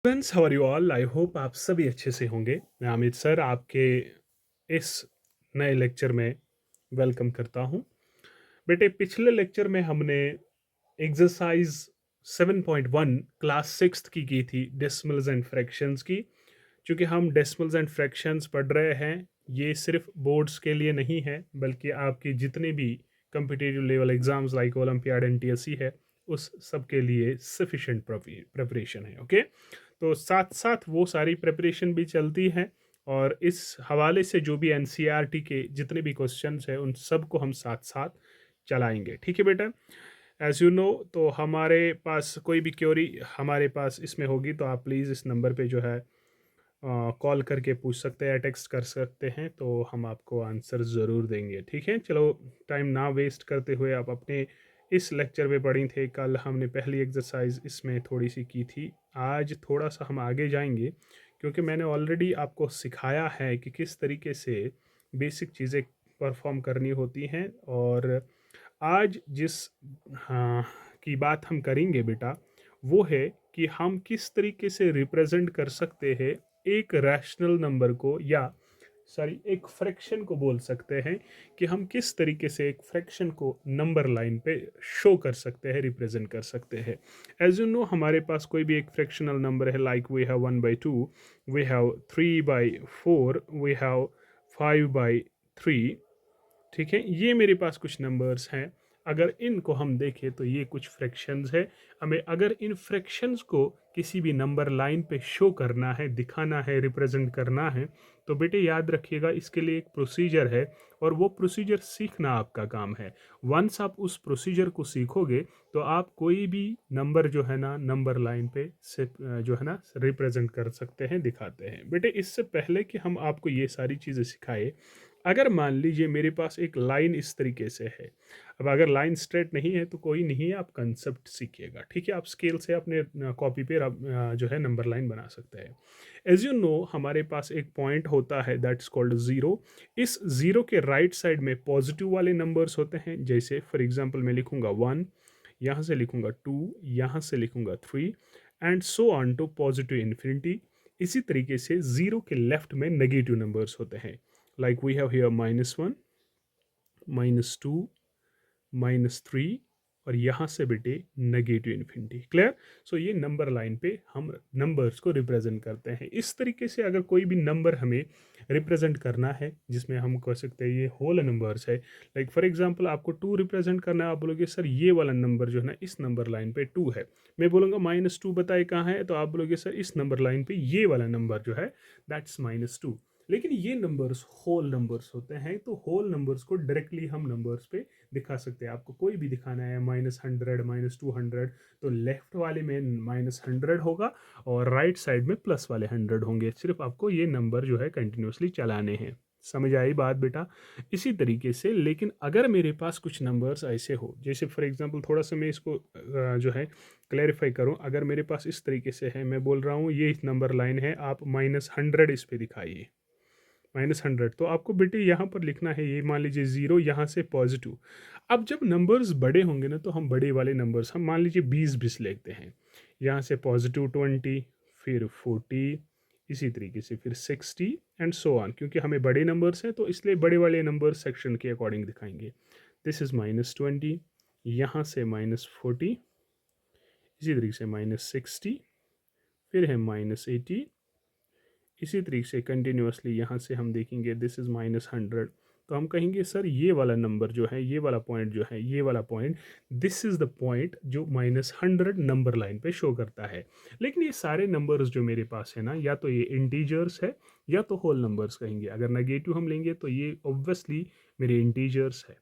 Friends, how are you all? I hope आप सभी अच्छे से होंगे। मैं अमित सर आपके इस नए लेक्चर में वेलकम करता हूं। बेटे, पिछले लेक्चर में हमने एक्सरसाइज 7.1 क्लास सिक्स्थ की थी, डेसिमल्स एंड फ्रैक्शंस की। चूँकि हम डेसिमल्स एंड फ्रैक्शंस पढ़ रहे हैं, ये सिर्फ बोर्ड्स के लिए नहीं है बल्कि आपकी जितने भी competitive level exams like olympiad NTSC है, उस सब के लिए सफिशिएंट प्रिपरेशन है। ओके, तो साथ साथ वो सारी प्रिपरेशन भी चलती है और इस हवाले से जो भी एनसीईआरटी के जितने भी क्वेश्चंस हैं उन सब को हम साथ साथ चलाएंगे। ठीक है बेटा, एज यू नो, तो हमारे पास कोई भी क्योरी हमारे पास इसमें होगी तो आप प्लीज़ इस नंबर पे जो है कॉल करके पूछ सकते हैं या टेक्स्ट कर सकते हैं, तो हम आपको आंसर ज़रूर देंगे। ठीक है, चलो टाइम ना वेस्ट करते हुए आप अपने इस लेक्चर में पढ़ी थे, कल हमने पहली एक्सरसाइज इसमें थोड़ी सी की थी। आज थोड़ा सा हम आगे जाएंगे क्योंकि मैंने ऑलरेडी आपको सिखाया है कि किस तरीके से बेसिक चीज़ें परफॉर्म करनी होती हैं। और आज जिस हाँ की बात हम करेंगे बेटा, वो है कि हम किस तरीके से रिप्रेजेंट कर सकते हैं एक रैशनल नंबर को, या सॉरी एक फ्रैक्शन को बोल सकते हैं कि हम किस तरीके से एक फ्रैक्शन को नंबर लाइन पे शो कर सकते हैं, रिप्रेजेंट कर सकते हैं। एज यू नो, हमारे पास कोई भी एक फ्रैक्शनल नंबर है, like we have 1/2, we have 3/4, we have 5/3। ठीक है, ये मेरे पास कुछ नंबर्स हैं। अगर इनको हम देखें तो ये कुछ फ्रैक्शंस है। हमें अगर इन फ्रैक्शंस को किसी भी नंबर लाइन पे शो करना है, दिखाना है, रिप्रेजेंट करना है, तो बेटे याद रखिएगा इसके लिए एक प्रोसीजर है और वो प्रोसीजर सीखना आपका काम है। वंस आप उस प्रोसीजर को सीखोगे तो आप कोई भी नंबर जो है ना नंबर लाइन पे से जो है ना रिप्रेजेंट कर सकते हैं, दिखाते हैं। बेटे, इससे पहले कि हम आपको ये सारी चीज़ें सिखाए, अगर मान लीजिए मेरे पास एक लाइन इस तरीके से है। अब अगर लाइन स्ट्रेट नहीं है तो कोई नहीं है, आप कंसेप्ट सीखिएगा। ठीक है, आप स्केल से अपने कॉपी पे जो है नंबर लाइन बना सकते हैं। एज यू नो, हमारे पास एक पॉइंट होता है दैट्स कॉल्ड ज़ीरो। इस ज़ीरो के राइट साइड में पॉजिटिव वाले नंबर्स होते हैं। जैसे फॉर एग्जांपल मैं लिखूंगा 1, यहाँ से लिखूंगा 2, यहाँ से लिखूंगा 3, and so on to positive infinity. इसी तरीके से ज़ीरो के लेफ्ट में नेगेटिव नंबर्स होते हैं, लाइक वी हैव हियर -1, -2, -3, और यहाँ से बेटे नेगेटिव इन्फिनिटी। क्लियर? सो ये नंबर लाइन पे हम नंबर्स को रिप्रेजेंट करते हैं। इस तरीके से अगर कोई भी नंबर हमें रिप्रेजेंट करना है जिसमें हम कह सकते हैं ये होल नंबर्स है, लाइक फॉर एग्जांपल आपको 2 रिप्रेजेंट करना है, आप बोलोगे सर ये वाला नंबर जो है ना इस नंबर लाइन पे 2 है। मैं बोलूँगा -2 बताए कहाँ है, तो आप बोलोगे सर इस नंबर लाइन पे ये वाला नंबर जो है दैट्स -2। लेकिन ये नंबर्स होल नंबर्स होते हैं, तो होल नंबर्स को डायरेक्टली हम नंबर्स पे दिखा सकते हैं। आपको कोई भी दिखाना है, -100, -200, तो लेफ्ट वाले में -100 होगा और राइट साइड में प्लस वाले 100 होंगे। सिर्फ आपको ये नंबर जो है कंटिन्यूसली चलाने हैं। समझ आई बात बेटा? इसी तरीके से, लेकिन अगर मेरे पास कुछ नंबर्स ऐसे हो, जैसे फॉर एग्जांपल थोड़ा सा मैं इसको जो है क्लैरिफाई करूं, अगर मेरे पास इस तरीके से है, मैं बोल रहा हूं ये नंबर लाइन है, आप -100 इस पे दिखाइए, -100, तो आपको बेटे यहाँ पर लिखना है, ये मान लीजिए 0, यहाँ से पॉजिटिव। अब जब नंबर्स बड़े होंगे ना तो हम बड़े वाले नंबर्स, हम मान लीजिए 20 लेते हैं, यहाँ से +20, फिर 40, इसी तरीके से फिर 60 एंड सो ऑन। क्योंकि हमें बड़े नंबर्स हैं तो इसलिए बड़े वाले नंबर सेक्शन के अकॉर्डिंग दिखाएंगे। दिस इज़ -20, यहाँ से -40, इसी तरीके से -60, फिर है -80, इसी तरीके से कंटिन्यूसली यहाँ से हम देखेंगे दिस इज़ -100। तो हम कहेंगे सर ये वाला नंबर जो है, ये वाला पॉइंट जो है, ये वाला point, this is the point जो -100 नंबर लाइन पे शो करता है। लेकिन ये सारे नंबर्स जो मेरे पास है ना, या तो ये इंटीजर्स है या तो होल नंबर्स कहेंगे। अगर नेगेटिव हम लेंगे तो ये ऑब्वियसली मेरे इंटीजर्स है।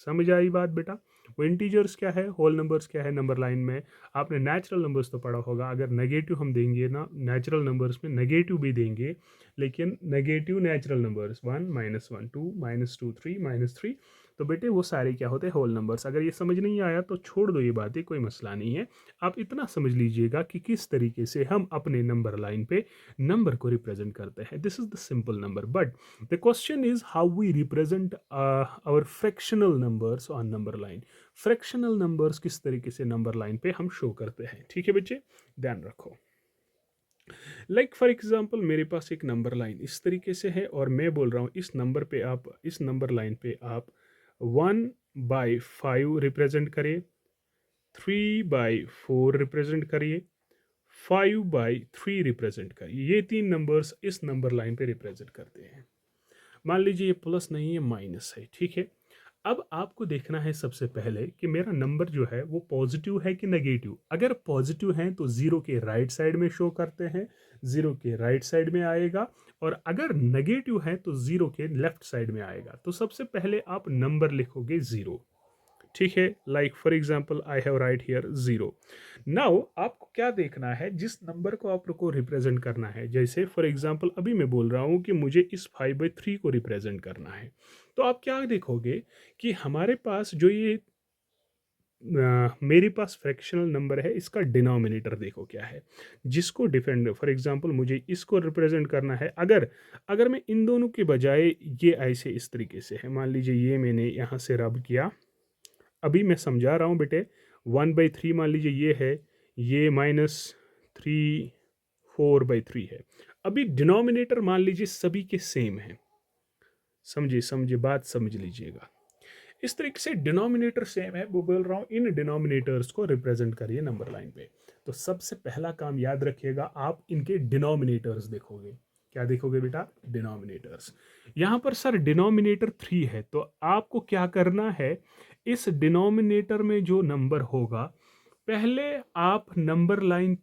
समझ आई बात बेटा? वो इंटीजर्स क्या है, होल नंबर्स क्या है नंबर लाइन में? आपने नेचुरल नंबर्स तो पढ़ा होगा। अगर नेगेटिव हम देंगे ना, नेचुरल नंबर्स में नेगेटिव भी देंगे, लेकिन नेगेटिव नेचुरल नंबर्स 1, -1, 2, -2, 3, -3, तो बेटे वो सारे क्या होते हैं, होल नंबर्स। अगर ये समझ नहीं आया तो छोड़ दो ये बातें, कोई मसला नहीं है। आप इतना समझ लीजिएगा कि किस तरीके से हम अपने नंबर लाइन पे नंबर को रिप्रेजेंट करते हैं। This is the simple number, but the question is how we represent our fractional numbers on number line. Fractional numbers किस तरीके से नंबर लाइन पे हम शो करते हैं। ठीक है बच्चे, ध्यान रखो। लाइक फॉर एग्जांपल मेरे पास एक नंबर लाइन इस तरीके से है और मैं बोल रहा हूँ इस नंबर पे आप, इस नंबर लाइन पे आप 1/5 रिप्रेजेंट करिए, 3/4 रिप्रेजेंट करिए, 5/3 रिप्रेजेंट करिए। ये तीन नंबर्स इस नंबर लाइन पे रिप्रेजेंट करते हैं। मान लीजिए ये प्लस नहीं है, माइनस है, ठीक है। अब आपको देखना है सबसे पहले कि मेरा नंबर जो है वो पॉजिटिव है कि नेगेटिव। अगर पॉजिटिव है तो जीरो के राइट साइड में शो करते हैं, जीरो के राइट साइड में आएगा। और अगर नेगेटिव है तो जीरो के लेफ्ट साइड में आएगा। तो सबसे पहले आप नंबर लिखोगे जीरो, ठीक है। Like for example I have right here zero. Now आपको क्या देखना है, जिस नंबर को आप को रिप्रेजेंट करना है। जैसे फॉर एग्जाम्पल अभी मैं बोल रहा हूँ कि मुझे इस 5/3 को रिप्रेजेंट करना है। तो आप क्या देखोगे कि हमारे पास जो ये मेरे पास फ्रैक्शनल नंबर है, इसका डिनोमिनेटर देखो क्या है, जिसको डिफेंड फॉर एग्जांपल मुझे इसको रिप्रेजेंट करना है। अगर अगर मैं इन दोनों के बजाय ये ऐसे इस तरीके से है, मान लीजिए ये मैंने यहाँ से रब किया, अभी मैं समझा रहा हूँ बेटे। 1/3 मान लीजिए ये है, ये -3/4 है। अभी डिनोमिनेटर मान लीजिए सभी के सेम है, समझिए समझिए बात समझ लीजिएगा। इस तरीके से डिनोमिनेटर सेम है, वो बोल रहा हूँ इन डिनोमिनेटर्स को रिप्रेजेंट करिए नंबर लाइन पे। तो सबसे पहला काम याद रखिएगा, आप इनके डिनोमिनेटर्स देखोगे। क्या देखोगे बेटा? डिनोमिनेटर्स। यहाँ पर सर डिनोमिनेटर 3 है, तो आपको क्या करना है, इस डिनोमिनेटर में जो नंबर होगा, पहले आप नंबर लाइन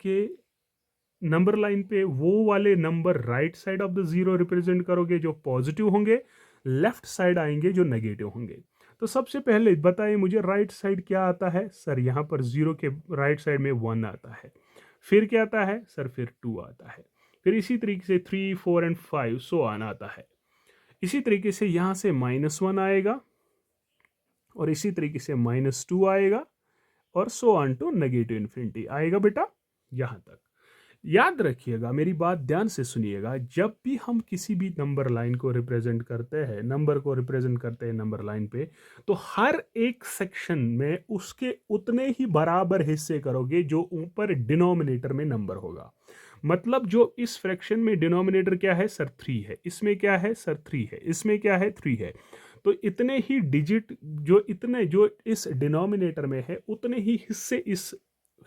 पे वो वाले number right side of the zero represent करोगे जो पॉजिटिव होंगे, लेफ्ट साइड आएंगे जो नेगेटिव होंगे। तो सबसे पहले बताइए मुझे राइट साइड क्या आता है सर? यहाँ पर जीरो के राइट साइड में 1 आता है, फिर क्या आता है सर? फिर 2 आता है, फिर इसी तरीके से 3, 4 एंड 5 सो ऑन आता है। इसी तरीके से यहाँ से -1 आएगा, और इसी तरीके से -2 आएगा, और so on to negative infinity आएगा बेटा। यहाँ तक याद रखिएगा, मेरी बात ध्यान से सुनिएगा। जब भी हम किसी भी नंबर लाइन को रिप्रेजेंट करते हैं, नंबर को रिप्रेजेंट करते हैं नंबर लाइन पे, तो हर एक सेक्शन में उसके उतने ही बराबर हिस्से करोगे जो ऊपर डिनोमिनेटर में नंबर होगा। मतलब जो इस फ्रैक्शन में डिनोमिनेटर क्या है सर? 3 है। इसमें क्या है सर? 3 है। इसमें क्या है? 3 है। तो इतने ही डिजिट जो इस डिनोमिनेटर में है, उतने ही हिस्से इस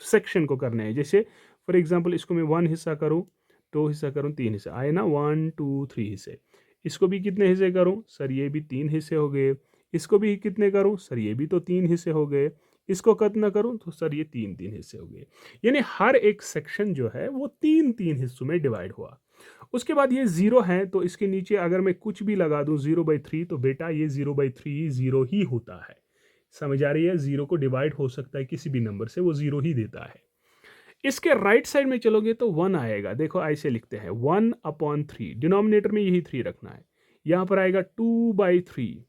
सेक्शन को करने हैं। जैसे फॉर एग्जांपल इसको मैं 1 हिस्सा करूं, 2 हिस्सा करूं, 3 हिस्सा आए ना, 1 2 3 हिस्से। इसको भी कितने हिस्से करूं सर? ये भी 3 हिस्से हो गए। इसको भी कितने करूं सर? ये भी तो 3 हिस्से हो गए। इसको कितना करूं तो सर ये 3 हिस्से हो गए। यानी हर एक सेक्शन जो है वो 3 हिस्सों में डिवाइड हुआ। उसके बाद ये जीरो है, तो इसके नीचे अगर मैं कुछ भी लगा दूं 0/3, तो बेटा ये 0/3 जीरो ही होता है। समझ आ रही है? जीरो को डिवाइड हो सकता है किसी भी नंबर से, वो जीरो ही देता है। इसके राइट साइड में चलोगे तो 1 आएगा। देखो ऐसे लिखते हैं 1/3, डिनोमिनेटर में यही 3 रखना है। यहाँ पर आएगा 2/3,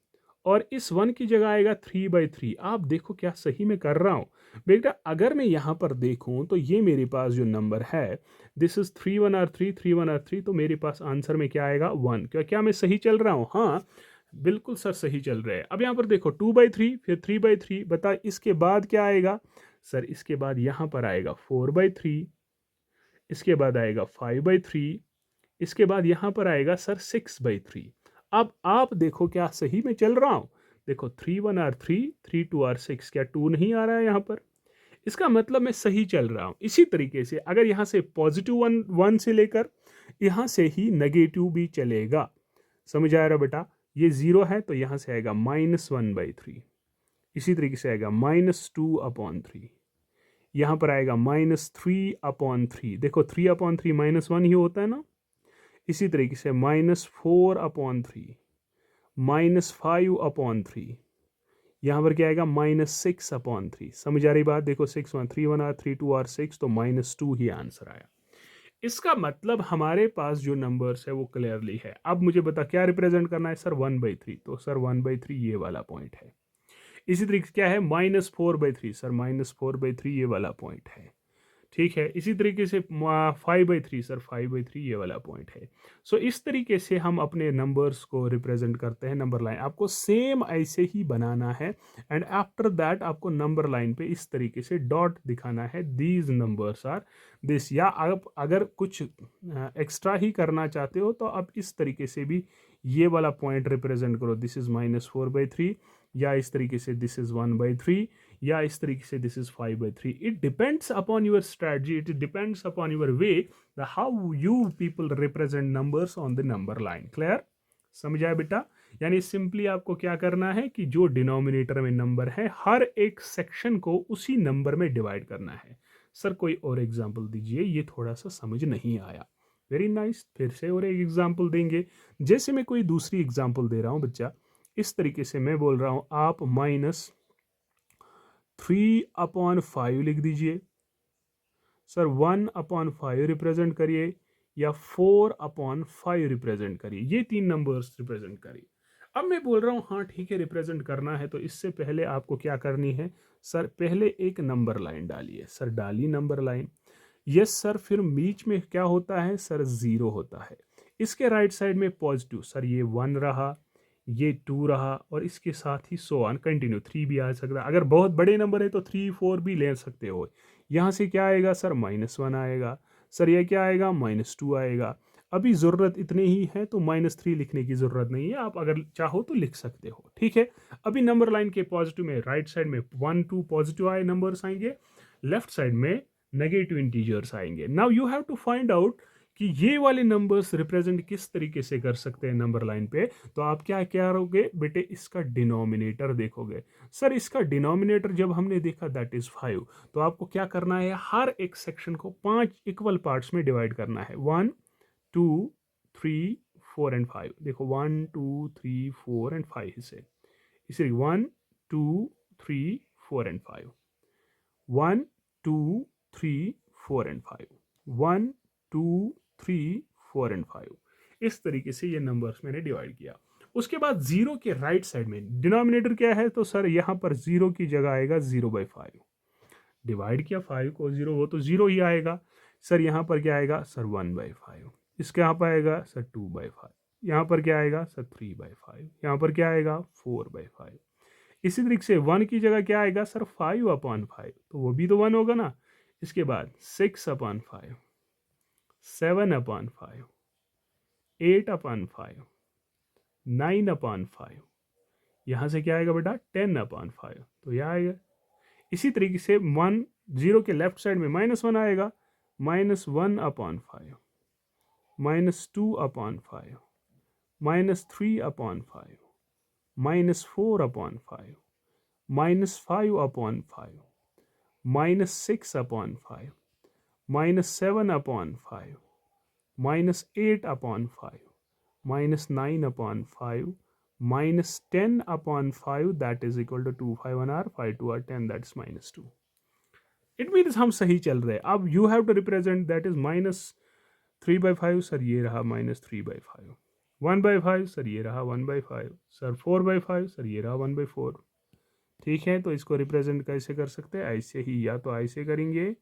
और इस 1 की जगह आएगा 3/3। आप देखो क्या सही में कर रहा हूँ बेटा? अगर मैं यहाँ पर देखूँ तो ये मेरे पास जो नंबर है, दिस इज 3 1 R 3 तो मेरे पास आंसर में क्या आएगा? 1। क्या मैं सही चल रहा हूँ? हाँ बिल्कुल सर सही चल रहा है। अब यहाँ पर देखो 2/3 फिर 3/3, बता इसके बाद क्या आएगा सर? इसके बाद यहाँ पर आएगा 4/3, इसके बाद आएगा 5/3, इसके बाद यहाँ पर आएगा सर 6/3। अब आप देखो क्या सही में चल रहा हूँ? देखो 3 1 R 3, 3 2 R 6, क्या 2 नहीं आ रहा है यहाँ पर? इसका मतलब मैं सही चल रहा हूँ। इसी तरीके से अगर यहाँ से पॉजिटिव 1 से लेकर यहाँ से ही नेगेटिव भी चलेगा। समझ आ रहा बेटा? ये जीरो है तो यहाँ से आएगा -1/3, इसी तरीके से आएगा -2/3, यहाँ पर आएगा -3/3। देखो 3/3 -1 ही होता है ना। इसी तरीके से -4/3, -5/3, यहाँ पर क्या आएगा? -6/3। समझ आ रही बात? देखो 6 1 3 1 R 3 2 R 6, तो -2 ही आंसर आया। इसका मतलब हमारे पास जो नंबर्स है वो क्लियरली है। अब मुझे बता क्या रिप्रेजेंट करना है सर? 1/3, तो सर 1/3 ये वाला पॉइंट है। इसी तरीके से क्या है? -4/3, सर -4/3 ये वाला पॉइंट है। ठीक है। इसी तरीके से 5/3 सर, 5/3 ये वाला पॉइंट है। सो इस तरीके से हम अपने नंबर्स को रिप्रेजेंट करते हैं नंबर लाइन। आपको सेम ऐसे ही बनाना है एंड आफ्टर दैट आपको नंबर लाइन पे इस तरीके से डॉट दिखाना है, दीज नंबर्स आर दिस। या आप अगर कुछ एक्स्ट्रा ही करना चाहते हो तो आप इस तरीके से भी ये वाला पॉइंट रिप्रेजेंट करो, दिस इज -4/3, या इस तरीके से दिस इज 1/3, या इस तरीके से this is 5/3। It depends upon your strategy, it depends upon your way how you people represent numbers on the number line. Clear? समझ आया बेटा? यानी सिंपली आपको क्या करना है कि जो डिनोमिनेटर में नंबर है हर एक सेक्शन को उसी नंबर में डिवाइड करना है। सर कोई और एग्जांपल दीजिए, ये थोड़ा सा समझ नहीं आया। वेरी नाइस, फिर से और एक एग्जांपल देंगे। जैसे मैं कोई दूसरी एग्जांपल दे रहा हूं बच्चा, इस तरीके से मैं बोल रहा हूं आप -3/5 लिख दीजिए। सर 1/5 रिप्रेजेंट करिए या 4/5 रिप्रेजेंट करिए, ये तीन नंबर्स रिप्रेजेंट करिए। अब मैं बोल रहा हूँ हाँ ठीक है रिप्रेजेंट करना है, तो इससे पहले आपको क्या करनी है सर, पहले एक नंबर लाइन डालिए। सर डाली नंबर लाइन, यस सर। फिर बीच में क्या होता है सर, 0 होता है। इसके राइट साइड में पॉजिटिव, सर ये 1 रहा, ये 2 रहा, और इसके साथ ही सो ऑन कंटिन्यू, 3 भी आ सकता है। अगर बहुत बड़े नंबर है तो 3 4 भी ले सकते हो। यहाँ से क्या आएगा सर, -1 आएगा। सर ये क्या आएगा, -2 आएगा। अभी ज़रूरत इतनी ही है तो -3 लिखने की ज़रूरत नहीं है, आप अगर चाहो तो लिख सकते हो। ठीक है। अभी नंबर लाइन के पॉजिटिव में राइट साइड में 1 2 पॉजिटिव आए नंबर्स आएंगे, लेफ्ट साइड में नेगेटिव इंटीजर्स आएंगे। Now you have to find out कि ये वाले नंबर्स रिप्रेजेंट किस तरीके से कर सकते हैं नंबर लाइन पे। तो आप क्या करोगे बेटे, इसका डिनोमिनेटर देखोगे। सर इसका डिनोमिनेटर जब हमने देखा दैट इज 5, तो आपको क्या करना है, हर एक सेक्शन को 5 इक्वल पार्ट्स में डिवाइड करना है। 1 2 3 4 एंड 5। देखो 1 2 3 4 एंड 5 हिस्से, इसलिए 1 2 3 4 एंड 5, 1 2 3 4 एंड 5, 1 2 3 4 एंड 5। इस तरीके से ये नंबर्स मैंने डिवाइड किया। उसके बाद 0 के राइट साइड में डिनोमिनेटर क्या है, तो सर यहाँ पर 0 की जगह आएगा 0/5। डिवाइड किया 5 को 0, वो तो 0 ही आएगा। सर यहाँ पर क्या आएगा सर, 1/5। इसके यहाँ पर आएगा सर 2/5। यहाँ पर क्या आएगा सर, 3/5। यहाँ पर क्या आएगा 4/5। इसी तरीके से 1 की जगह क्या आएगा सर, 5/5, तो वो भी तो 1 होगा ना। इसके बाद 6/5, 7/5, 8/5, 9/5। यहाँ से क्या आएगा बेटा, 10/5, तो यह आएगा। इसी तरीके से 0 के लेफ्ट साइड में -1 आएगा, -1/5, -2/5, -3/5, -4/5, -5/5, -6/5, -7/5, -8/5, -9/5, -10/5, that is equal to 2 5 1 r 5 2 r 10, that is -2। It means हम सही चल रहे हैं। अब you have to represent that is -3/5, sir ये रहा -3/5, 1/5 सर ये रहा 1/5, सर 4/5 सर ये रहा 1/4। ठीक है, तो इसको रिप्रेजेंट कैसे कर सकते हैं, ऐसे ही, या तो ऐसे करेंगे।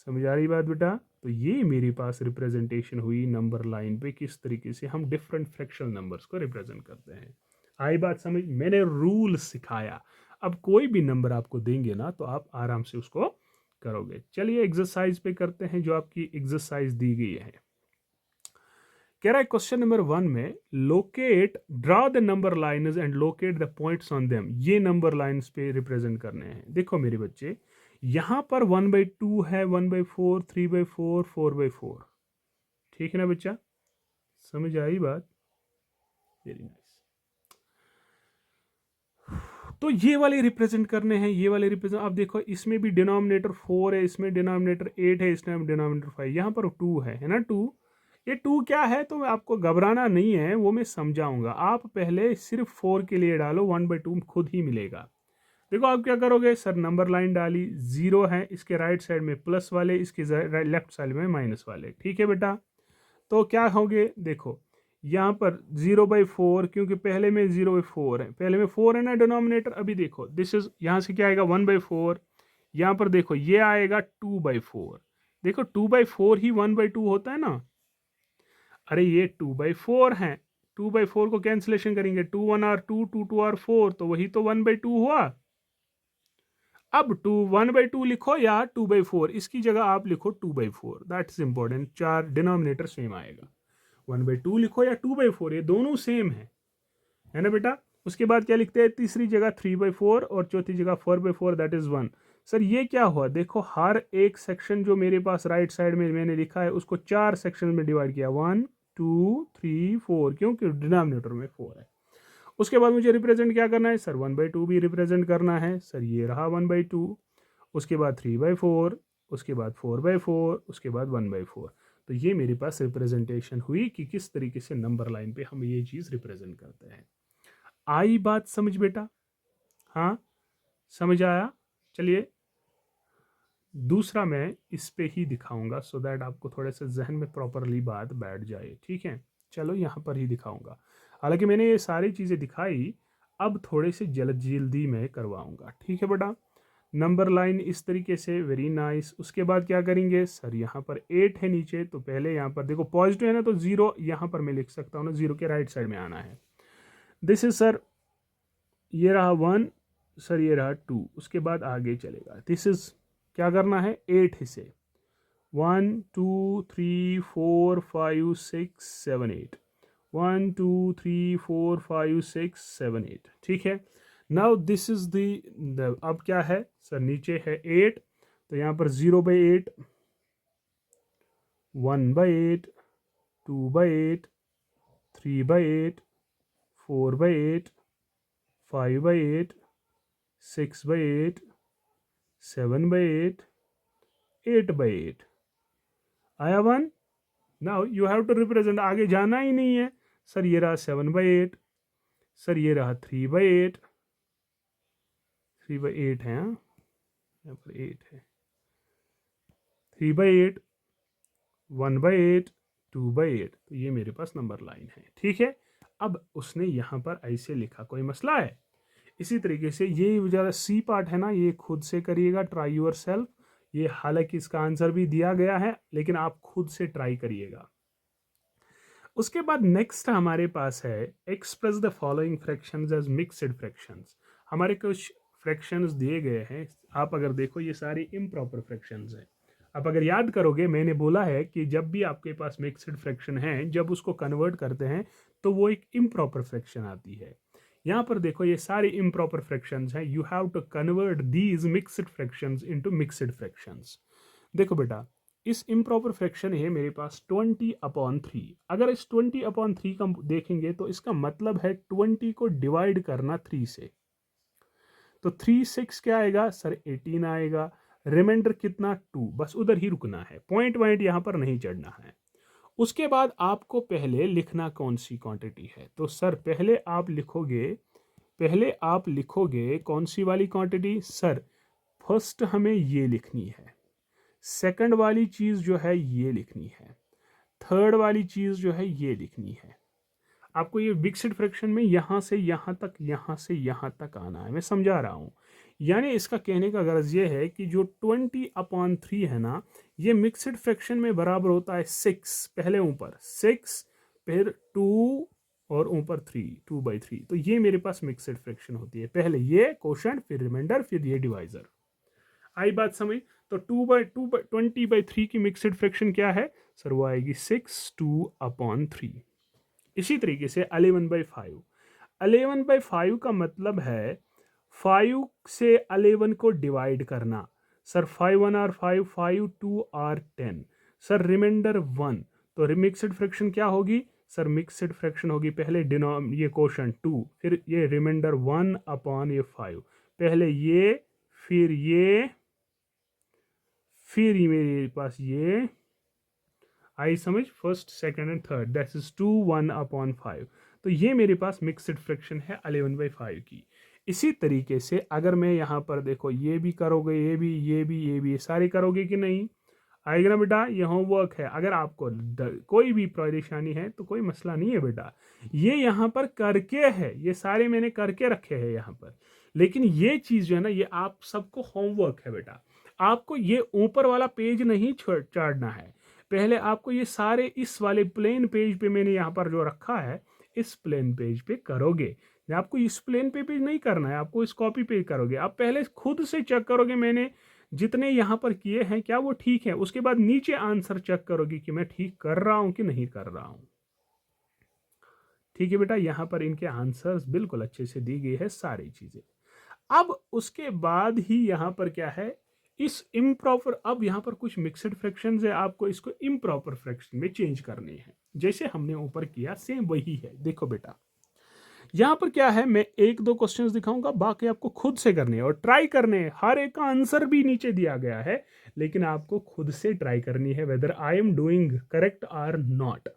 समझ आ रही बात बेटा? तो ये मेरे पास रिप्रेजेंटेशन हुई नंबर लाइन पे, किस तरीके से हम डिफरेंट फ्रैक्शनल नंबर्स को रिप्रेजेंट करते हैं। आई बात समझ? मैंने रूल सिखाया। अब कोई भी नंबर आपको देंगे ना तो आप आराम से उसको करोगे। चलिए एक्सरसाइज पे करते हैं, जो आपकी एक्सरसाइज दी गई है। कह रहा है क्वेश्चन नंबर 1 में, locate draw the number lines and locate the points on them. ये नंबर लाइन्स पे रिप्रेजेंट करने हैं। देखो मेरे बच्चे, यहां पर 1/2 है, 1/4, 3/4, 4/4। ठीक है ना बच्चा? समझ आई बात? Very nice. तो ये वाले रिप्रेजेंट करने हैं, ये वाले रिप्रेजेंट। अब देखो इसमें भी डिनोमिनेटर 4 है, इसमें डिनोमिनेटर 8 है, इसमें डिनोमिनेटर 5, यहाँ पर 2 है ना 2। ये 2 क्या है, तो आपको घबराना नहीं है, वो मैं समझाऊंगा। आप पहले सिर्फ 4 के लिए डालो, 1/2 खुद ही मिलेगा। देखो आप क्या करोगे सर, नंबर लाइन डाली, 0 है, इसके राइट साइड में प्लस वाले, इसके लेफ्ट साइड में माइनस वाले। ठीक है बेटा? तो क्या होगे, देखो यहाँ पर 0/4, क्योंकि पहले में 0/4 है, पहले में 4 है ना डिनोमिनेटर। अभी देखो दिस इज, यहाँ से क्या आएगा 1/4, यहाँ पर देखो ये आएगा 2/4, देखो 2/4 ही 1/2 होता है ना। अरे ये 2/4 है, 2/4 को कैंसिलेशन करेंगे, 2 1 r 2, 2 2 r 4, तो वही तो 1/2 हुआ। अब 1/2 लिखो या 2/4, इसकी जगह आप लिखो 2/4, दैट इज इंपॉर्टेंट, चार डिनोमिनेटर सेम आएगा। 1/2 लिखो या 2/4, ये दोनों सेम है ना बेटा। उसके बाद क्या लिखते हैं, तीसरी जगह 3/4 और चौथी जगह 4/4, दैट इज 1। सर ये क्या हुआ, देखो हर एक सेक्शन जो मेरे पास राइट साइड में मैंने लिखा है उसको 4 सेक्शन में डिवाइड किया, 1 2 3 4, क्योंकि डिनोमिनेटर में 4 है। उसके बाद मुझे रिप्रेजेंट क्या करना है सर, 1/2 भी रिप्रेजेंट करना है सर, ये रहा 1/2। उसके बाद 3/4, उसके बाद 4/4, उसके बाद 1/4। तो ये मेरे पास रिप्रेजेंटेशन हुई कि किस तरीके से नंबर लाइन पे हम ये चीज़ रिप्रेजेंट करते हैं। आई बात समझ बेटा? हाँ समझ आया। चलिए दूसरा मैं इस पे ही दिखाऊंगा सो दैट आपको थोड़े से जहन में प्रॉपरली बात बैठ जाए, ठीक है। चलो यहाँ पर ही दिखाऊंगा, हालांकि मैंने ये सारी चीज़ें दिखाई, अब थोड़े से जल्दी में करवाऊंगा, ठीक है बेटा। नंबर लाइन इस तरीके से, वेरी नाइस। उसके बाद क्या करेंगे सर, यहाँ पर 8 है नीचे, तो पहले यहाँ पर देखो पॉजिटिव है ना, तो 0 यहाँ पर मैं लिख सकता हूँ ना, 0 के राइट साइड में आना है। दिस इज सर, ये रहा 1 सर, ये रहा 2, उसके बाद आगे चलेगा। दिस इज क्या करना है, 8 हिस्से, 1 2 3 4 5 6 7 8, 1 2 3 4 5 6 7 8, ठीक है। नाउ दिस इज द अब क्या है सर, नीचे है 8, तो यहाँ पर 0/8, 1/8, 2/8, 3/8, 4/8, 5/8, 6/8, 7/8, 8/8 आया 1। Now you have to represent, आगे जाना ही नहीं है सर, ये रहा 7/8, सर ये रहा 3/8, 3/8 है, हाँ यहाँ पर 8 है, 3/8, 1/8, 2/8, तो ये मेरे पास नंबर लाइन है, ठीक है। अब उसने यहाँ पर ऐसे लिखा, कोई मसला है? इसी तरीके से ये ज़्यादा सी पार्ट है ना, ये खुद से करिएगा, ट्राई योर सेल्फ। ये हालांकि इसका आंसर भी दिया गया है, लेकिन आप खुद से ट्राई करिएगा। उसके बाद नेक्स्ट हमारे पास है, express the following fractions as mixed fractions. हमारे कुछ फ्रैक्शंस दिए गए हैं, आप अगर देखो ये सारे इम्प्रॉपर फ्रैक्शंस हैं। आप अगर याद करोगे, मैंने बोला है कि जब भी आपके पास मिक्स्ड फ्रैक्शन है, जब उसको कन्वर्ट करते हैं तो वो एक इम्प्रॉपर फ्रैक्शन आती है। यहाँ पर देखो ये सारे इम्प्रॉपर फ्रैक्शंस हैं, you have to convert these mixed fractions into mixed fractions. देखो बेटा, इस इम्प्रॉपर फ्रैक्शन है मेरे पास 20/3। अगर इस 20/3 का देखेंगे तो इसका मतलब है 20 को डिवाइड करना 3 से, तो 3 6 क्या आएगा सर, 18 आएगा। रिमाइंडर कितना, 2, बस उधर ही रुकना है, पॉइंट वाइंट यहाँ पर नहीं चढ़ना है। उसके बाद आपको पहले लिखना कौन सी क्वांटिटी है, तो सर पहले आप लिखोगे कौन सी वाली क्वांटिटी सर, फर्स्ट हमें ये लिखनी है, सेकंड वाली चीज़ जो है ये लिखनी है, थर्ड वाली चीज़ जो है ये लिखनी है। आपको ये मिक्स्ड फ्रैक्शन में यहाँ से यहाँ तक, यहाँ से यहाँ तक आना है, मैं समझा रहा हूँ। यानी इसका कहने का गर्ज ये है कि जो 20/3 है ना, ये मिक्स्ड फ्रैक्शन में बराबर होता है 6, पहले ऊपर 6, फिर 2 और ऊपर 3, 2/3। तो ये मेरे पास मिक्स्ड फ्रैक्शन होती है, पहले ये कोशेंट, फिर रिमाइंडर, फिर ये डिवाइजर। आई बात समझ? तो 20/3 की मिक्स्ड फ्रैक्शन क्या है सर, वो आएगी 6 2/3। इसी तरीके से 11/5, 11/5 का मतलब है 5 से 11 को डिवाइड करना। Sir 5 1 r 5, 5 2 r 10, sir remainder 1। तो मिक्स्ड फ्रैक्शन क्या होगी सर, मिक्स्ड फ्रैक्शन होगी पहले ये क्वोशंट 2, फिर ये रिमाइंडर 1/5, पहले ये, फिर ये, फिर ये मेरे पास ये, आई समझ, first second and third, that is 2 1/5। तो ये मेरे पास मिक्स्ड फ्रैक्शन है 11/5 की। इसी तरीके से अगर मैं यहाँ पर देखो, ये भी करोगे, ये भी, ये भी, ये भी, ये सारे करोगे कि नहीं, आएगा ना बेटा। ये होमवर्क है, अगर आपको कोई भी परेशानी है तो कोई मसला नहीं है बेटा, ये यहाँ पर करके है, ये सारे मैंने करके रखे हैं यहाँ पर। लेकिन ये चीज़ जो है ना, ये आप सबको होमवर्क है बेटा। आपको ये ऊपर वाला पेज नहीं चाड़ना है, पहले आपको ये सारे इस वाले प्लेन पेज पे मैंने यहाँ पर जो रखा है इस प्लेन पेज पे करोगे। आपको इस प्लेन पे नहीं करना है, आपको इस कॉपी पे करोगे। आप पहले खुद से चेक करोगे मैंने जितने यहाँ पर किए हैं क्या वो ठीक है, उसके बाद नीचे आंसर चेक करोगे कि मैं ठीक कर रहा हूं कि नहीं कर रहा हूं। ठीक है बेटा, यहाँ पर इनके आंसर्स बिल्कुल अच्छे से दी गई है सारी चीजें। अब उसके बाद ही यहाँ पर क्या है, इस इम्प्रॉपर, अब यहाँ पर कुछ मिक्सड फ्रैक्शंस है, आपको इसको इम्प्रॉपर फ्रैक्शन में चेंज करने हैं। जैसे हमने ऊपर किया सेम वही है। देखो बेटा यहाँ पर क्या है, मैं एक दो क्वेश्चंस दिखाऊंगा, बाकी आपको खुद से करने हैं और ट्राई करने हैं। हर एक का आंसर भी नीचे दिया गया है, लेकिन आपको खुद से ट्राई करनी है whether I am doing correct और नॉट।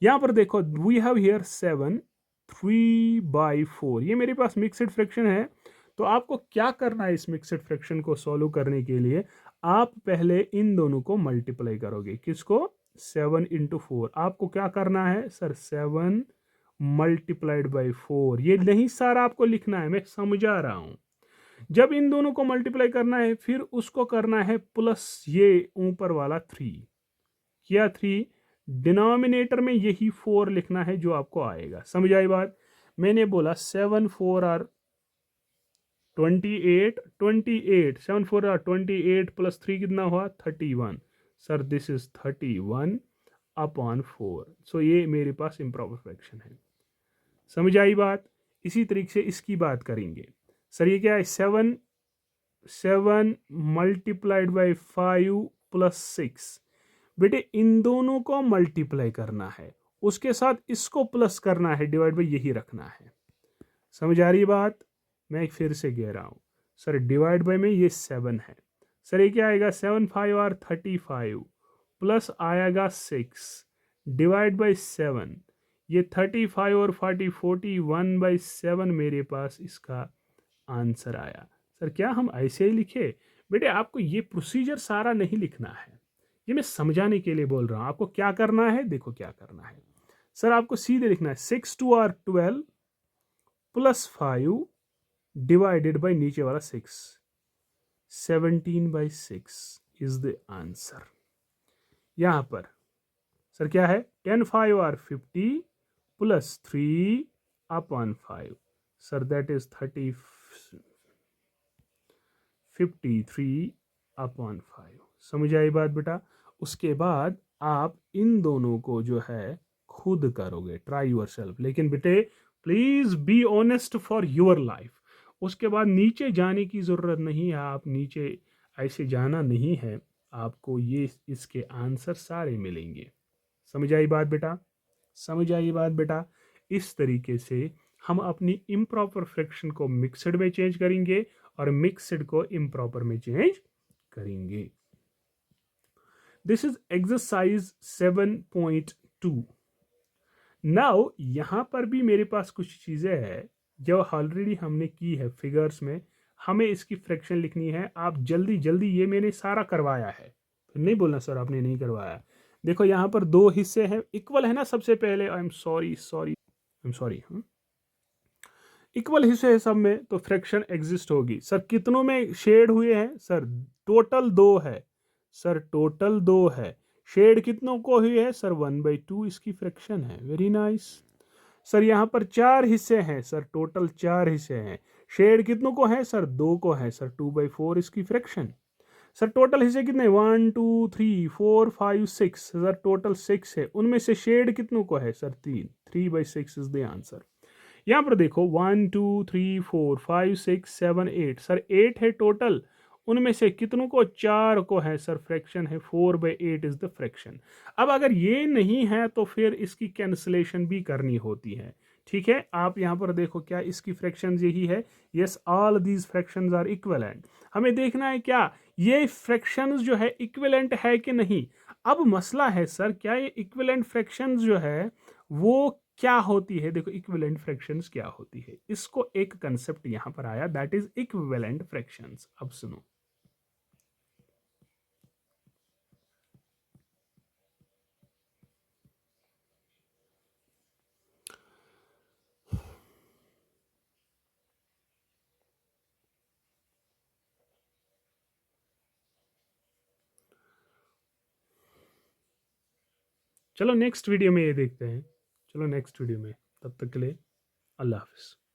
यहाँ पर देखो वी हैव हियर 7 3/4, ये मेरे पास मिक्सड फ्रैक्शन है। तो आपको क्या करना है, इस मिक्सड फ्रैक्शन को सॉल्व करने के लिए आप पहले इन दोनों को मल्टीप्लाई करोगे। किसको? 7 × 4। आपको क्या करना है सर? 7 multiplied by 4। ये नहीं सारा आपको लिखना है, मैं समझा रहा हूं। जब इन दोनों को मल्टीप्लाई करना है फिर उसको करना है प्लस ये ऊपर वाला 3 किया, 3 डिनोमिनेटर में यही 4 लिखना है जो आपको आएगा। समझ आई बात? मैंने बोला 7 4 आर 28, 28 7 4 आर 28 प्लस 3 कितना हुआ? 31। Sir this is 31/4। सो ये मेरे पास इम्प्रॉपर फ्रैक्शन है। समझ आई बात? इसी तरीके से इसकी बात करेंगे। सर ये क्या है? 7 मल्टीप्लाइड बाई 5 प्लस 6। बेटे इन दोनों को मल्टीप्लाई करना है, उसके साथ इसको प्लस करना है, डिवाइड बाई यही रखना है। समझ आ रही बात? मैं फिर से कह रहा हूँ सर, डिवाइड बाई में ये 7 है। सर ये क्या आएगा? 7 5 और 35 प्लस आएगा 6 डिवाइड बाई 7। ये 35 और 40 41/7 मेरे पास इसका आंसर आया। सर क्या हम ऐसे ही लिखे? बेटे आपको ये प्रोसीजर सारा नहीं लिखना है, ये मैं समझाने के लिए बोल रहा हूँ। आपको क्या करना है, देखो क्या करना है। सर आपको सीधे लिखना है 6 2 और 12 प्लस 5 डिवाइडेड बाई नीचे वाला 6, 17/6 इज द आंसर। यहां पर सर क्या है? 10 5 और 50 प्लस 3/5। Sir that is 53/5। समझ आई बात बेटा? उसके बाद आप इन दोनों को जो है खुद करोगे, ट्राई योर सेल्फ। लेकिन बेटे please be honest for your life. उसके बाद नीचे जाने की ज़रूरत नहीं है, आप नीचे ऐसे जाना नहीं है, आपको ये इसके आंसर सारे मिलेंगे। समझ आई बात बेटा? समझ आई बात बेटा? इस तरीके से हम अपनी इम्प्रॉपर फ्रैक्शन को मिक्सड में चेंज करेंगे और मिक्सड को इम्प्रॉपर में चेंज करेंगे। This is exercise 7.2। नाउ यहां पर भी मेरे पास कुछ चीजें हैं जो ऑलरेडी हमने की है फिगर्स में। हमें इसकी फ्रैक्शन लिखनी है। आप जल्दी जल्दी, ये मैंने सारा करवाया है, फिर नहीं बोलना सर आपने नहीं करवाया। देखो यहाँ पर दो हिस्से हैं, इक्वल है ना? सबसे पहले आई एम सॉरी इक्वल हिस्से है सब में, तो फ्रैक्शन एग्जिस्ट होगी। सर कितनों में शेड हुए हैं? सर टोटल 2 है। सर टोटल 2 है। शेड कितनों को हुई है? सर 1/2 इसकी फ्रैक्शन है। Very nice. सर यहाँ पर 4 हिस्से हैं। सर टोटल 4 हिस्से हैं। शेड कितनों को है? सर 2 को है। सर 2/4 इसकी फ्रैक्शन। सर टोटल हिस्से कितने? 1 2 3 4 5 6। सर टोटल 6 है, उनमें से शेड कितनों को है? सर 3। 3/6 is the answer. यहाँ पर देखो 1 2 3 4 5 6 7 8। सर 8 है टोटल, उनमें से कितनों को? 4 को है। सर फ्रैक्शन है 4/8 इज द फ्रैक्शन। अब अगर ये नहीं है तो फिर इसकी कैंसलेशन भी करनी होती है। ठीक है, आप यहाँ पर देखो क्या इसकी फ्रैक्शन यही है। Yes, all these fractions are equivalent. हमें देखना है क्या ये फ्रैक्शंस जो है इक्विवेलेंट है कि नहीं। अब मसला है सर क्या ये इक्विवेलेंट फ्रैक्शंस जो है वो क्या होती है? देखो इक्विवेलेंट फ्रैक्शंस क्या होती है, इसको एक कंसेप्ट यहां पर आया, दैट इज इक्विवेलेंट फ्रैक्शंस। अब सुनो, चलो नेक्स्ट वीडियो में ये देखते हैं। चलो नेक्स्ट वीडियो में, तब तक के लिए अल्लाह हाफ़िज़।